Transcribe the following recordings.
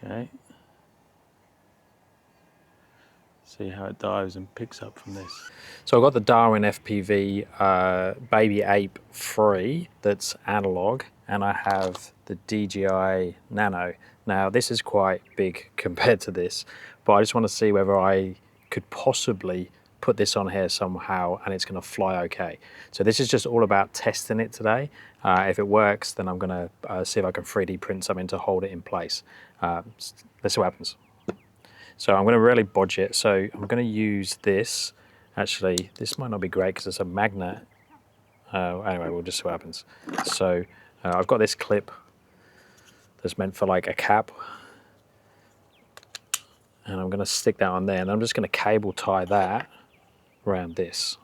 Okay. See how it dives and picks up from this. So I've got the Darwin FPV Baby Ape III that's analog, and I have the DJI Nano. Now this is quite big compared to this, but I just want to see whether I could possibly put this on here somehow and it's going to fly okay. So this is just all about testing it today. If it works, then I'm going to see if I can 3D print something to hold it in place. Let's see what happens. So I'm going to really budget. So I'm going to use this. Actually, this might not be great because it's a magnet. Anyway, we'll just see what happens. So I've got this clip that's meant for like a cap. And I'm going to stick that on there. And I'm just going to cable tie that around this.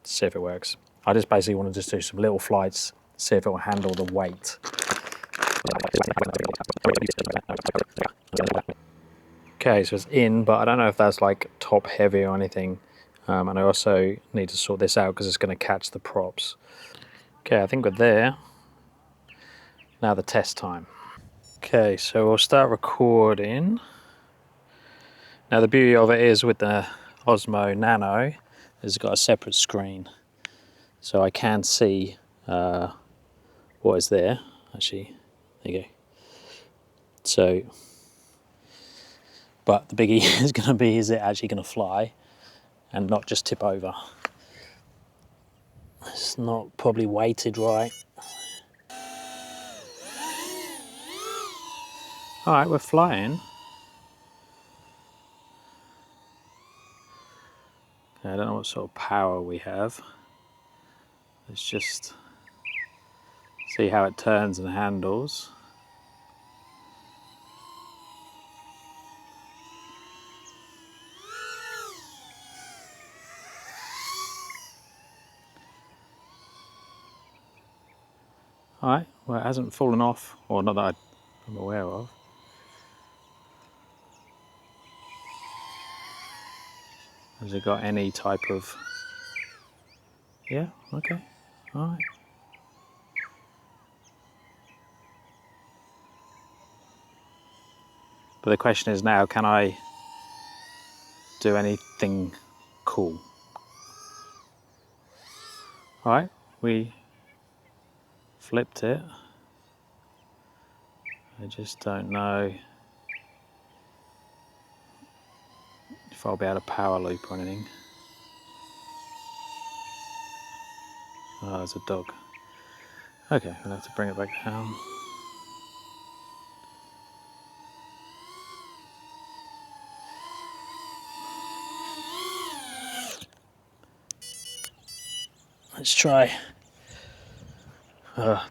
See if it works. I just basically want to just do some little flights, see if it will handle the weight. Okay, so it's in, but I don't know if that's like top heavy or anything. And I also need to sort this out because it's going to catch the props. Okay, I think we're there. Now the test time. Okay, so we'll start recording. Now the beauty of it is with the Osmo Nano, it's got a separate screen. So I can see what is there. Actually, there you go. So, but the biggie is going to be, is it actually going to fly and not just tip over? It's not probably weighted right. All right, we're flying. Okay, I don't know what sort of power we have. Let's just see how it turns and handles. All right, well, it hasn't fallen off, or not that I'm aware of. Has it got any type of... Yeah, okay, all right. But the question is now, can I do anything cool? All right, we flipped it. I just don't know if I'll be able to power loop or anything. Oh, there's a dog. Okay, I'll have to bring it back down. Let's try.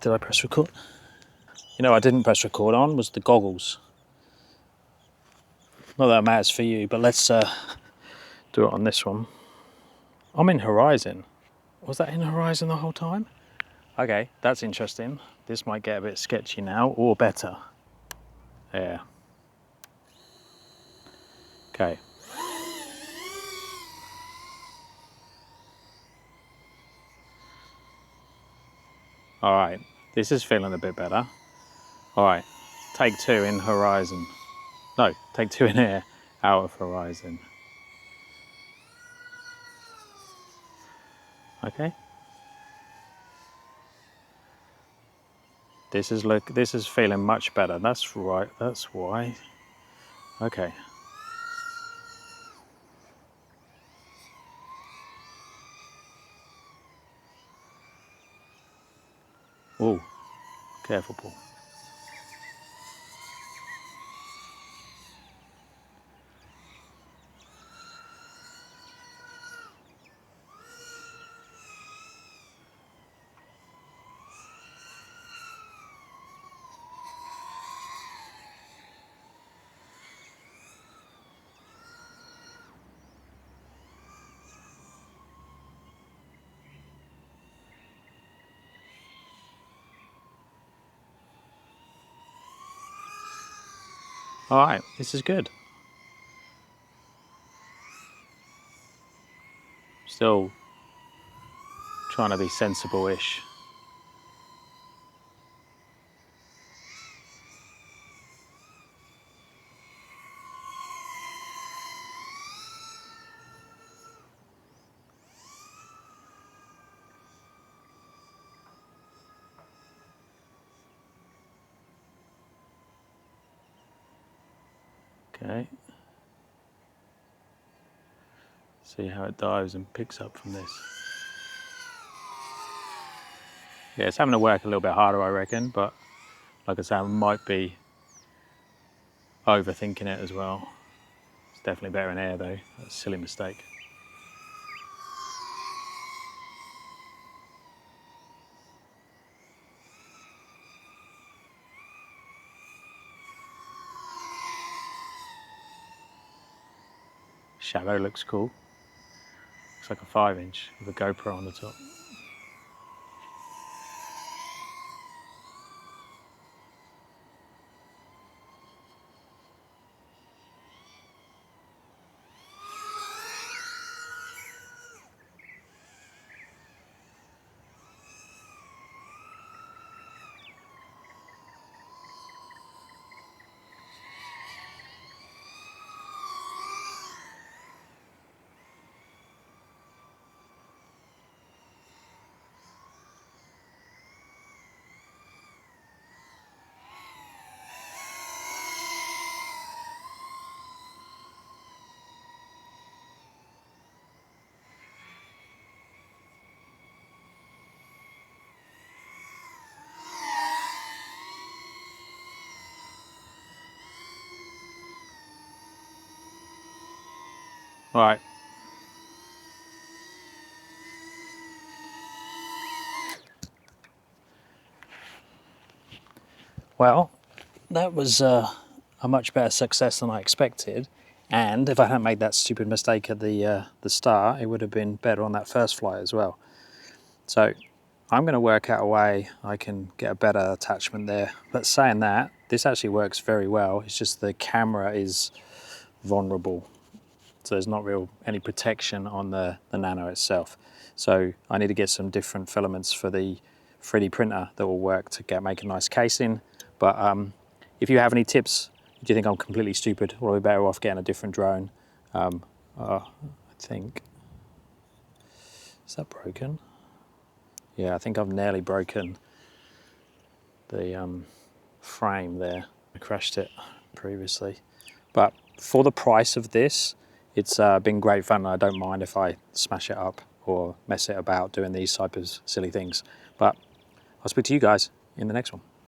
Did I press record? You know, I didn't press record on was the goggles. Not that it matters for you, but let's do it on this one. I'm in horizon. Was that in horizon the whole time? Okay, that's interesting. This might get a bit sketchy now, or better. Yeah. Okay. All right, this is feeling a bit better. All right, take 2 in horizon. No, take 2 in air, out of horizon. Okay. This is feeling much better. That's right, that's why. Okay. Oh, careful, Paul. All right, this is good. Still trying to be sensible-ish. Okay. See how it dives and picks up from this. Yeah, it's having to work a little bit harder, I reckon, but like I say, I might be overthinking it as well. It's definitely better in air though. That's a silly mistake. Shadow looks cool. Looks like a 5-inch with a GoPro on the top. All right. Well, that was a much better success than I expected. And if I hadn't made that stupid mistake at the start, it would have been better on that first flight as well. So I'm going to work out a way I can get a better attachment there. But saying that, this actually works very well. It's just the camera is vulnerable. So there's not real any protection on the Nano itself. So I need to get some different filaments for the 3D printer that will work to make a nice casing. But if you have any tips, do you think I'm completely stupid or are we better off getting a different drone? I think, is that broken? Yeah, I think I've nearly broken the frame there. I crashed it previously. But for the price of this, it's been great fun. I don't mind if I smash it up or mess it about doing these type of silly things. But I'll speak to you guys in the next one.